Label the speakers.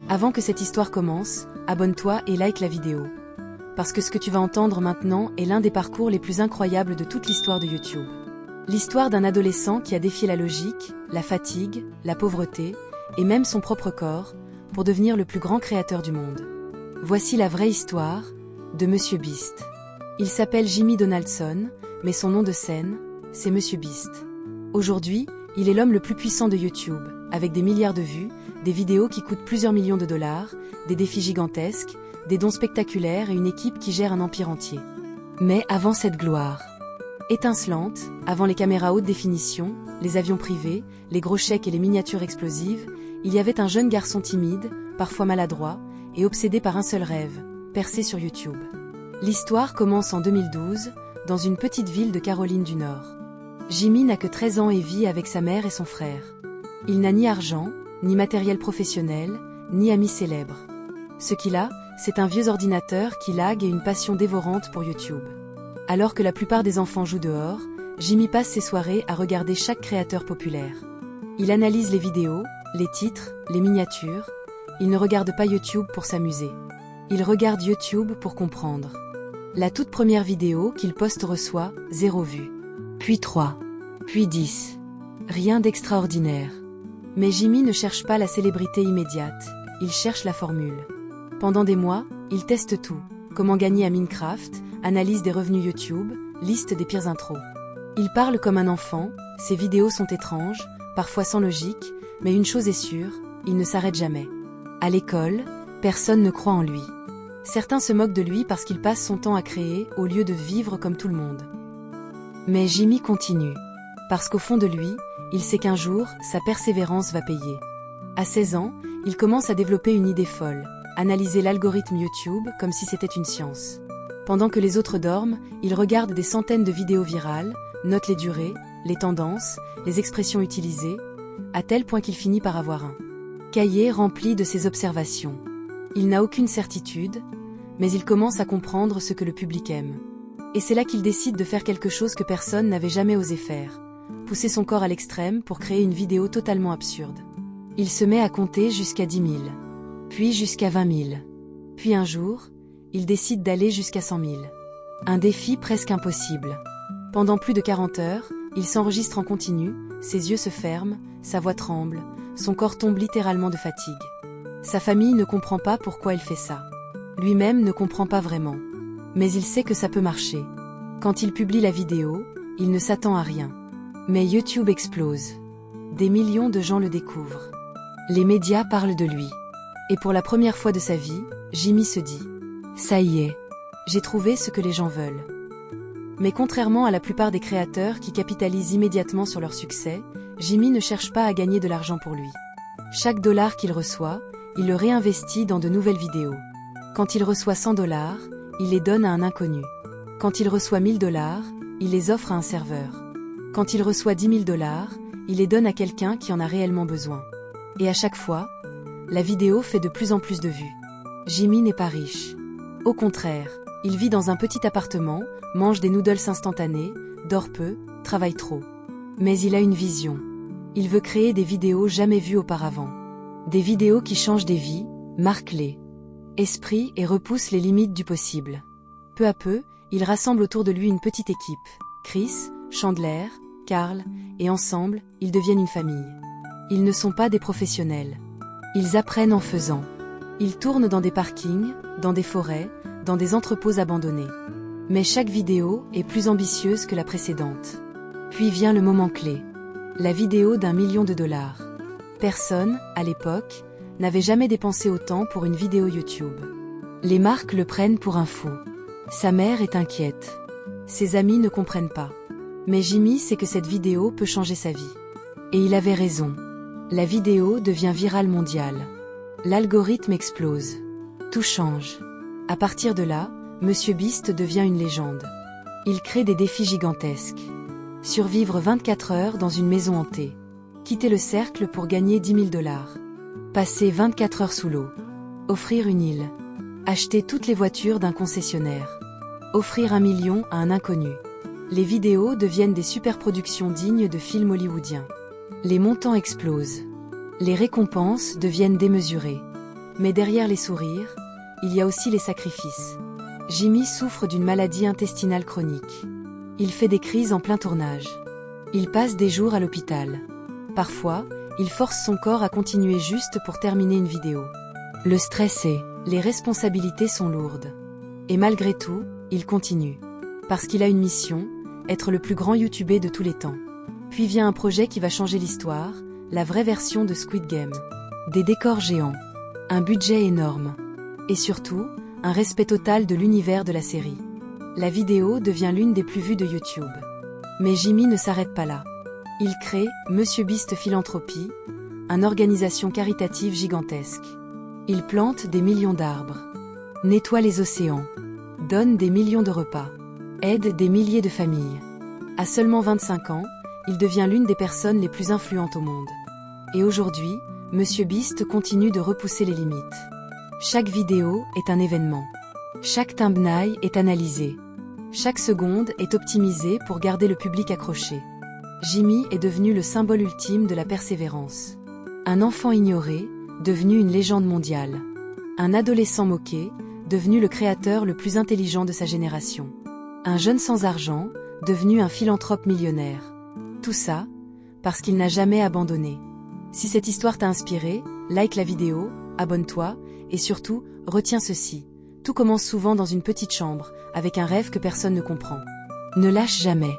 Speaker 1: Avant que cette histoire commence, abonne-toi et like la vidéo. Parce que ce que tu vas entendre maintenant est l'un des parcours les plus incroyables de toute l'histoire de YouTube. L'histoire d'un adolescent qui a défié la logique, la fatigue, la pauvreté, et même son propre corps, pour devenir le plus grand créateur du monde. Voici la vraie histoire de Monsieur Beast. Il s'appelle Jimmy Donaldson, mais son nom de scène, c'est Monsieur Beast. Aujourd'hui, il est l'homme le plus puissant de YouTube, avec des milliards de vues, des vidéos qui coûtent plusieurs millions de dollars, des défis gigantesques, des dons spectaculaires et une équipe qui gère un empire entier. Mais avant cette gloire étincelante, avant les caméras haute définition, les avions privés, les gros chèques et les miniatures explosives, il y avait un jeune garçon timide, parfois maladroit, et obsédé par un seul rêve, percer sur YouTube. L'histoire commence en 2012, dans une petite ville de Caroline du Nord. Jimmy n'a que 13 ans et vit avec sa mère et son frère. Il n'a ni argent, ni matériel professionnel, ni amis célèbres. Ce qu'il a, c'est un vieux ordinateur qui lag et une passion dévorante pour YouTube. Alors que la plupart des enfants jouent dehors, Jimmy passe ses soirées à regarder chaque créateur populaire. Il analyse les vidéos, les titres, les miniatures. Il ne regarde pas YouTube pour s'amuser. Il regarde YouTube pour comprendre. La toute première vidéo qu'il poste reçoit 0 vues. Puis 3. Puis 10. Rien d'extraordinaire. Mais Jimmy ne cherche pas la célébrité immédiate. Il cherche la formule. Pendant des mois, il teste tout. Comment gagner à Minecraft, analyse des revenus YouTube, liste des pires intros. Il parle comme un enfant, ses vidéos sont étranges, parfois sans logique, mais une chose est sûre, il ne s'arrête jamais. À l'école, personne ne croit en lui. Certains se moquent de lui parce qu'il passe son temps à créer au lieu de vivre comme tout le monde. Mais Jimmy continue. Parce qu'au fond de lui, il sait qu'un jour, sa persévérance va payer. À 16 ans, il commence à développer une idée folle, analyser l'algorithme YouTube comme si c'était une science. Pendant que les autres dorment, il regarde des centaines de vidéos virales, note les durées, les tendances, les expressions utilisées, à tel point qu'il finit par avoir un cahier rempli de ses observations. Il n'a aucune certitude, mais il commence à comprendre ce que le public aime. Et c'est là qu'il décide de faire quelque chose que personne n'avait jamais osé faire, pousser son corps à l'extrême pour créer une vidéo totalement absurde. Il se met à compter jusqu'à 10 000, puis jusqu'à 20 000. Puis un jour, il décide d'aller jusqu'à 100 000. Un défi presque impossible. Pendant plus de 40 heures, il s'enregistre en continu, ses yeux se ferment, sa voix tremble, son corps tombe littéralement de fatigue. Sa famille ne comprend pas pourquoi il fait ça. Lui-même ne comprend pas vraiment. Mais il sait que ça peut marcher. Quand il publie la vidéo, il ne s'attend à rien. Mais YouTube explose. Des millions de gens le découvrent. Les médias parlent de lui. Et pour la première fois de sa vie, Jimmy se dit « Ça y est, j'ai trouvé ce que les gens veulent ». Mais contrairement à la plupart des créateurs qui capitalisent immédiatement sur leur succès, Jimmy ne cherche pas à gagner de l'argent pour lui. Chaque dollar qu'il reçoit, il le réinvestit dans de nouvelles vidéos. Quand il reçoit 100 $, il les donne à un inconnu. Quand il reçoit 1000 $, il les offre à un serveur. Quand il reçoit 10 000 $, il les donne à quelqu'un qui en a réellement besoin. Et à chaque fois, la vidéo fait de plus en plus de vues. Jimmy n'est pas riche. Au contraire, il vit dans un petit appartement, mange des noodles instantanés, dort peu, travaille trop. Mais il a une vision. Il veut créer des vidéos jamais vues auparavant. Des vidéos qui changent des vies, marquent les esprits et repoussent les limites du possible. Peu à peu, il rassemble autour de lui une petite équipe. Chris, Chandler, Carl, et ensemble, ils deviennent une famille. Ils ne sont pas des professionnels. Ils apprennent en faisant. Ils tournent dans des parkings, dans des forêts, dans des entrepôts abandonnés. Mais chaque vidéo est plus ambitieuse que la précédente. Puis vient le moment clé. La vidéo d'1 million de $. Personne, à l'époque, n'avait jamais dépensé autant pour une vidéo YouTube. Les marques le prennent pour un fou. Sa mère est inquiète. Ses amis ne comprennent pas. Mais Jimmy sait que cette vidéo peut changer sa vie. Et il avait raison. La vidéo devient virale mondiale. L'algorithme explose. Tout change. À partir de là, Monsieur Beast devient une légende. Il crée des défis gigantesques. Survivre 24 heures dans une maison hantée. Quitter le cercle pour gagner 10 000 $. Passer 24 heures sous l'eau. Offrir une île. Acheter toutes les voitures d'un concessionnaire. Offrir 1 million à un inconnu. Les vidéos deviennent des superproductions dignes de films hollywoodiens. Les montants explosent. Les récompenses deviennent démesurées. Mais derrière les sourires, il y a aussi les sacrifices. Jimmy souffre d'une maladie intestinale chronique. Il fait des crises en plein tournage. Il passe des jours à l'hôpital. Parfois, il force son corps à continuer juste pour terminer une vidéo. Le stress et les responsabilités sont lourdes. Et malgré tout, il continue. Parce qu'il a une mission, être le plus grand YouTuber de tous les temps. Puis vient un projet qui va changer l'histoire, la vraie version de Squid Game. Des décors géants, un budget énorme, et surtout, un respect total de l'univers de la série. La vidéo devient l'une des plus vues de YouTube. Mais Jimmy ne s'arrête pas là. Il crée MrBeast Philanthropie, une organisation caritative gigantesque. Il plante des millions d'arbres, nettoie les océans, donne des millions de repas, aide des milliers de familles. À seulement 25 ans, il devient l'une des personnes les plus influentes au monde. Et aujourd'hui, MrBeast continue de repousser les limites. Chaque vidéo est un événement. Chaque thumbnail est analysé. Chaque seconde est optimisée pour garder le public accroché. Jimmy est devenu le symbole ultime de la persévérance. Un enfant ignoré, devenu une légende mondiale. Un adolescent moqué, devenu le créateur le plus intelligent de sa génération. Un jeune sans argent, devenu un philanthrope millionnaire. Tout ça, parce qu'il n'a jamais abandonné. Si cette histoire t'a inspiré, like la vidéo, abonne-toi, et surtout, retiens ceci. Tout commence souvent dans une petite chambre, avec un rêve que personne ne comprend. Ne lâche jamais.